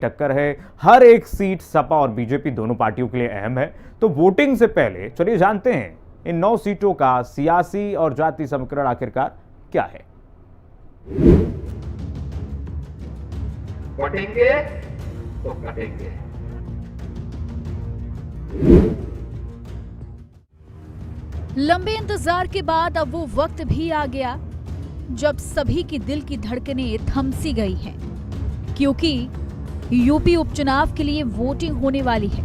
टक्कर है। हर एक सीट सपा और बीजेपी दोनों पार्टियों के लिए अहम है। तो वोटिंग से पहले चलिए जानते हैं इन 9 सीटों का सियासी और जाति समीकरण आखिरकार क्या है। बटेंगे तो कटेंगे। लंबे इंतजार के बाद अब वो वक्त भी आ गया जब सभी की दिल की धड़कनें थम सी गई हैं, क्योंकि यूपी उपचुनाव के लिए वोटिंग होने वाली है।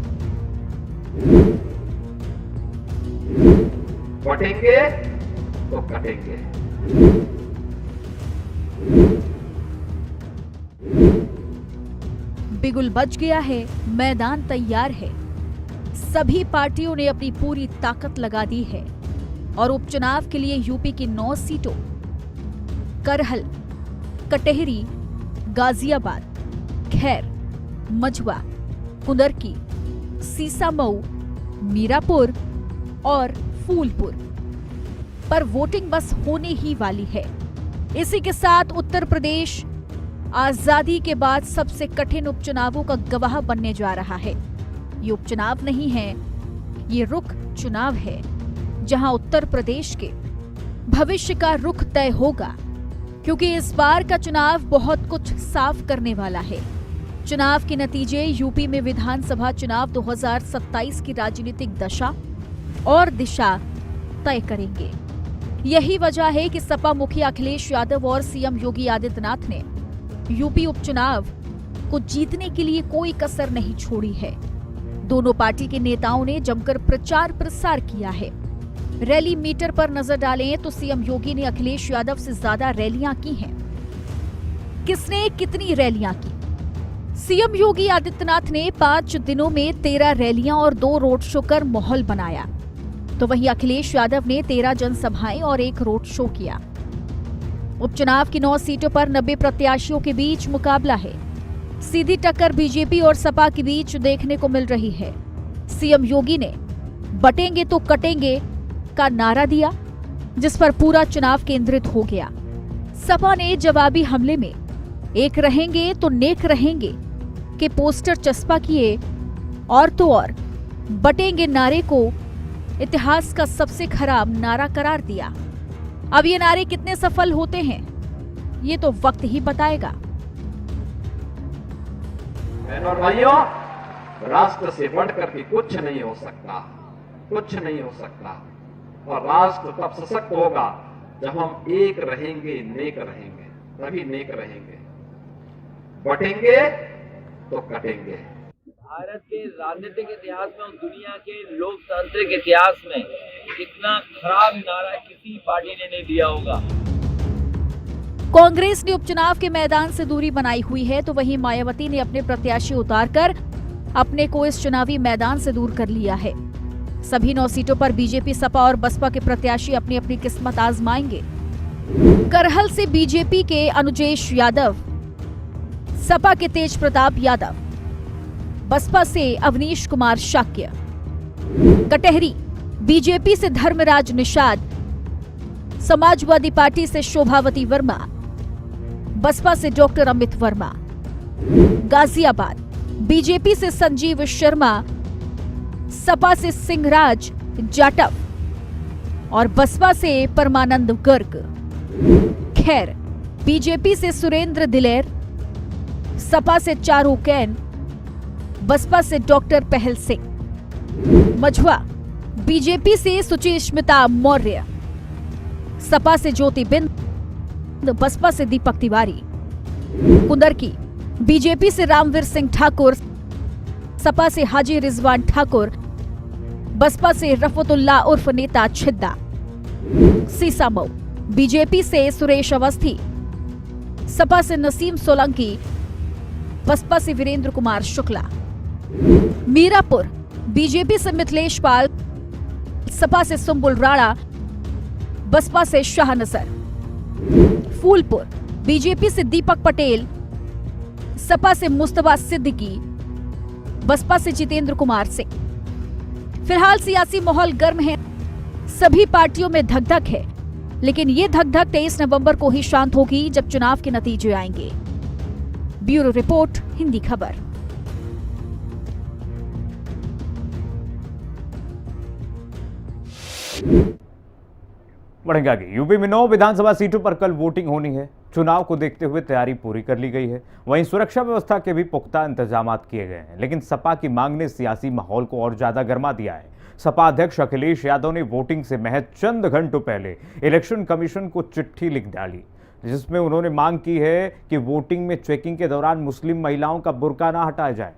बटेंगे तो कटेंगे। बिगुल बज गया है, मैदान तैयार है। सभी पार्टियों ने अपनी पूरी ताकत लगा दी है और उपचुनाव के लिए यूपी की 9 सीटों करहल, कटेहरी, गाजियाबाद, खैर, मझवा, कुंदरकी, सीसामऊ, मीरापुर और फूलपुर पर वोटिंग बस होने ही वाली है। इसी के साथ उत्तर प्रदेश आजादी के बाद सबसे कठिन उपचुनावों का गवाह बनने जा रहा है। ये उपचुनाव नहीं है, ये रुख चुनाव है, जहां उत्तर प्रदेश के भविष्य का रुख तय होगा, क्योंकि इस बार का चुनाव बहुत कुछ साफ करने वाला है। चुनाव के नतीजे यूपी में विधानसभा चुनाव 2027 की राजनीतिक दशा और दिशा तय करेंगे। यही वजह है कि सपा मुखिया अखिलेश यादव और सीएम योगी आदित्यनाथ ने यूपी उपचुनाव को जीतने के लिए कोई कसर नहीं छोड़ी है। दोनों पार्टी के नेताओं ने जमकर प्रचार प्रसार किया है। रैली मीटर पर नजर डालें तो सीएम योगी ने अखिलेश यादव से ज्यादा रैलियां की हैं। किसने कितनी रैलियां की? सीएम योगी आदित्यनाथ ने 5 दिनों में 13 रैलियां और 2 रोड शो कर माहौल बनाया, तो वहीं अखिलेश यादव ने 13 जनसभाएं और 1 रोड शो किया। उपचुनाव की 9 सीटों पर 90 प्रत्याशियों के बीच मुकाबला है। सीधी टक्कर बीजेपी और सपा के बीच देखने को मिल रही है। सीएम योगी ने बटेंगे तो कटेंगे का नारा दिया, जिस पर पूरा चुनाव केंद्रित हो गया। सपा ने जवाबी हमले में एक रहेंगे तो नेक रहेंगे के पोस्टर चस्पा किए और तो और बटेंगे नारे को इतिहास का सबसे खराब नारा करार दिया। अब ये नारे कितने सफल होते हैं, ये तो वक्त ही बताएगा। बहनों और भाइयों, राष्ट्र से बढ़कर के कुछ नहीं हो सकता, कुछ नहीं हो सकता। और राष्ट्र तब सशक्त होगा जब हम एक रहेंगे, नेक रहेंगे, तभी नेक रहेंगे। बटेंगे तो कटेंगे। भारत के राजनीतिक इतिहास में और दुनिया के लोकतांत्रिक इतिहास में इतना खराब नारा किसी पार्टी ने नहीं दिया होगा। कांग्रेस ने उपचुनाव के मैदान से दूरी बनाई हुई है, तो वहीं मायावती ने अपने प्रत्याशी उतारकर अपने को इस चुनावी मैदान से दूर कर लिया है। सभी 9 सीटों पर बीजेपी, सपा और बसपा के प्रत्याशी अपनी अपनी किस्मत आजमाएंगे। करहल से बीजेपी के अनुजेश यादव, सपा के तेज प्रताप यादव, बसपा से अवनीश कुमार शाक्य, कटेहरी बीजेपी से धर्मराज निषाद, समाजवादी पार्टी से शोभावती वर्मा, बसपा से डॉक्टर अमित वर्मा, गाजियाबाद बीजेपी से संजीव शर्मा, सपा से सिंहराज जाटव और बसपा से परमानंद गर्ग, खैर बीजेपी से सुरेंद्र दिलेर, सपा से चारू कैन, बसपा से डॉक्टर पहल सिंह, मझवा बीजेपी से सुचिस्मिता मौर्य, सपा से ज्योति बिंद, बसपा से दीपक तिवारी, कुंदरकी बीजेपी से रामवीर सिंह ठाकुर, सपा से हाजी रिजवान ठाकुर, बसपा से रफतुल्ला उर्फ नेता छिद्दा, सीसामऊ बीजेपी से सुरेश अवस्थी, सपा से नसीम सोलंकी, बसपा से वीरेंद्र कुमार शुक्ला, मीरापुर बीजेपी से मिथिलेश पाल, सपा से सुंबुल राणा, बसपा से शाह नसर, फूलपुर बीजेपी से दीपक पटेल, सपा से मुस्तफा सिद्दीकी, बसपा से जितेंद्र कुमार सिंह। फिलहाल सियासी माहौल गर्म है, सभी पार्टियों में धक-धक है, लेकिन ये धक-धक 23 नवंबर को ही शांत होगी जब चुनाव के नतीजे आएंगे। ब्यूरो रिपोर्ट, हिंदी खबर। बढ़ेंगे आगे। यूपी में 9 विधानसभा सीटों पर कल वोटिंग होनी है। चुनाव को देखते हुए तैयारी पूरी कर ली गई है। वहीं सुरक्षा व्यवस्था के भी पुख्ता इंतजाम किए गए हैं। लेकिन सपा की मांग ने सियासी माहौल को और ज्यादा गर्मा दिया है। सपा अध्यक्ष अखिलेश यादव ने वोटिंग से महज चंद घंटों पहले इलेक्शन कमीशन को चिट्ठी लिख डाली, जिसमें उन्होंने मांग की है कि वोटिंग में चेकिंग के दौरान मुस्लिम महिलाओं का बुर्का ना हटाया जाए।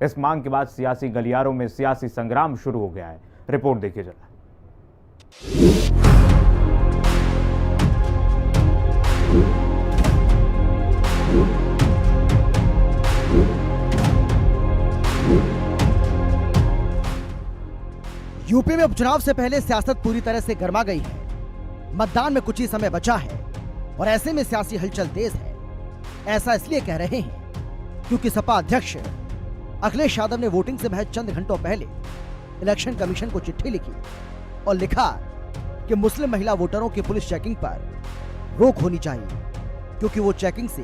इस मांग के बाद सियासी गलियारों में सियासी संग्राम शुरू हो गया है। रिपोर्ट देखिए जरा। यूपी में उपचुनाव से पहले सियासत पूरी तरह से गर्मा गई है। मतदान में कुछ ही समय बचा है और ऐसे में सियासी हलचल तेज है। ऐसा इसलिए कह रहे हैं क्योंकि सपा अध्यक्ष अखिलेश यादव ने वोटिंग से महज चंद घंटों पहले इलेक्शन कमीशन को चिट्ठी लिखी और लिखा कि मुस्लिम महिला वोटरों की पुलिस चेकिंग पर रोक होनी चाहिए, क्योंकि वो चेकिंग से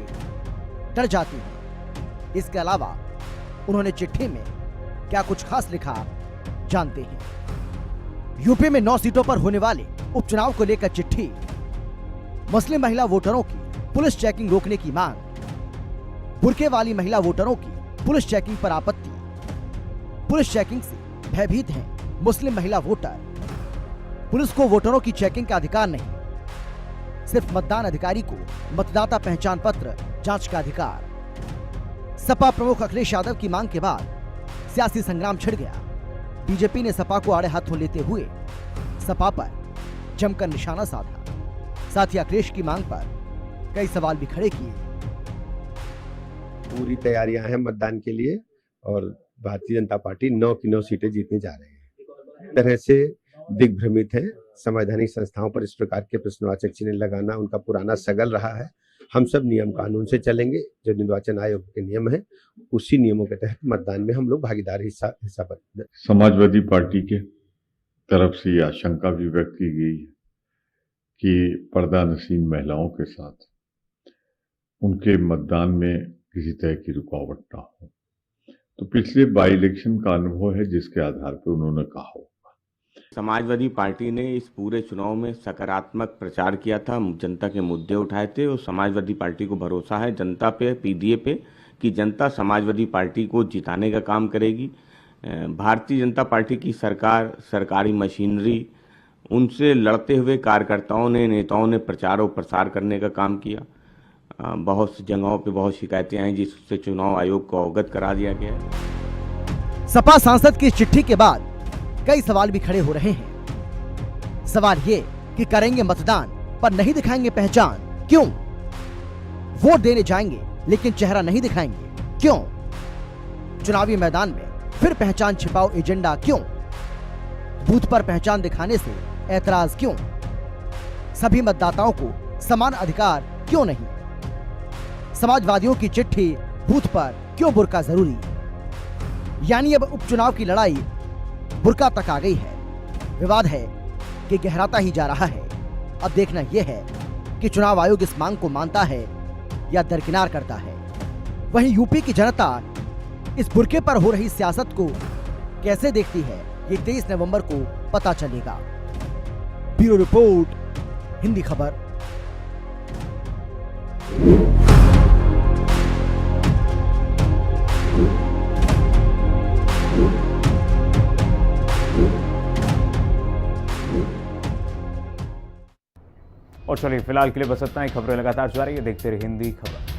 डर जाती हैं। इसके अलावा उन्होंने चिट्ठी में क्या कुछ खास लिखा, जानते हैं। यूपी में 9 सीटों पर होने वाले उपचुनाव को लेकर चिट्ठी, मुस्लिम महिला वोटरों की पुलिस चेकिंग रोकने की मांग, बुर्के वाली महिला वोटरों की पुलिस चेकिंग पर आपत्ति, पुलिस चेकिंग से भयभीत हैं मुस्लिम महिला वोटर, पुलिस को वोटरों की चेकिंग का अधिकार नहीं, सिर्फ मतदान अधिकारी को मतदाता पहचान पत्र जांच का अधिकार। सपा प्रमुख अखिलेश यादव की मांग के बाद सियासी संग्राम छिड़ गया। बीजेपी ने सपा को आड़े हाथों लेते हुए सपा पर जमकर निशाना साधा। साथ ही अखिलेश की मांग पर कई सवाल भी खड़े किए। पूरी तैयारियां हैं मतदान के लिए और भारतीय जनता पार्टी 9 की 9 सीटें जीतने जा रही है। इस तरह से दिग्भ्रमित है। संवैधानिक संस्थाओं पर इस प्रकार के प्रश्नवाचक चिन्ह लगाना उनका पुराना सगल रहा है। हम सब नियम कानून से चलेंगे। जो निर्वाचन आयोग के नियम है उसी नियमों के तहत मतदान में हम लोग भागीदार हिस्सा बन। समाजवादी पार्टी के तरफ से ये आशंका भी व्यक्त की गई है कि पर्दा नसीन महिलाओं के साथ उनके मतदान में किसी तरह की रुकावट ना हो। तो पिछले बाई इलेक्शन का अनुभव है जिसके आधार पर उन्होंने कहा होगा। समाजवादी पार्टी ने इस पूरे चुनाव में सकारात्मक प्रचार किया था, जनता के मुद्दे उठाए थे और समाजवादी पार्टी को भरोसा है जनता पे, पीडीए पे, कि जनता समाजवादी पार्टी को जिताने का काम करेगी। भारतीय जनता पार्टी की सरकार, सरकारी मशीनरी, उनसे लड़ते हुए कार्यकर्ताओं ने, नेताओं ने प्रचार और प्रसार करने का काम किया। बहुत सी जगहों पे बहुत शिकायतें आई जिससे चुनाव आयोग को अवगत करा दिया गया। सपा सांसद की चिट्ठी के बाद कई सवाल भी खड़े हो रहे हैं। सवाल ये कि करेंगे मतदान पर नहीं दिखाएंगे पहचान, क्यों? वोट देने जाएंगे लेकिन चेहरा नहीं दिखाएंगे, क्यों? चुनावी मैदान में फिर पहचान छिपाओ एजेंडा क्यों? बूथ पर पहचान दिखाने से ऐतराज क्यों? सभी मतदाताओं को समान अधिकार क्यों नहीं? समाजवादियों की चिट्ठी, बूथ पर क्यों बुर्का जरूरी? यानी अब उपचुनाव की लड़ाई बुर्का तक आ गई है। विवाद है कि गहराता ही जा रहा है। अब देखना यह है कि चुनाव आयोग इस मांग को मानता है या दरकिनार करता है। वहीं यूपी की जनता इस बुर्के पर हो रही सियासत को कैसे देखती है, ये 23 नवंबर को पता चलेगा। ब्यूरो रिपोर्ट, हिंदी खबर। और चलिए फिलहाल के लिए बस इतना ही। खबरें लगातार जारी है, देखते रहिए हिंदी खबर।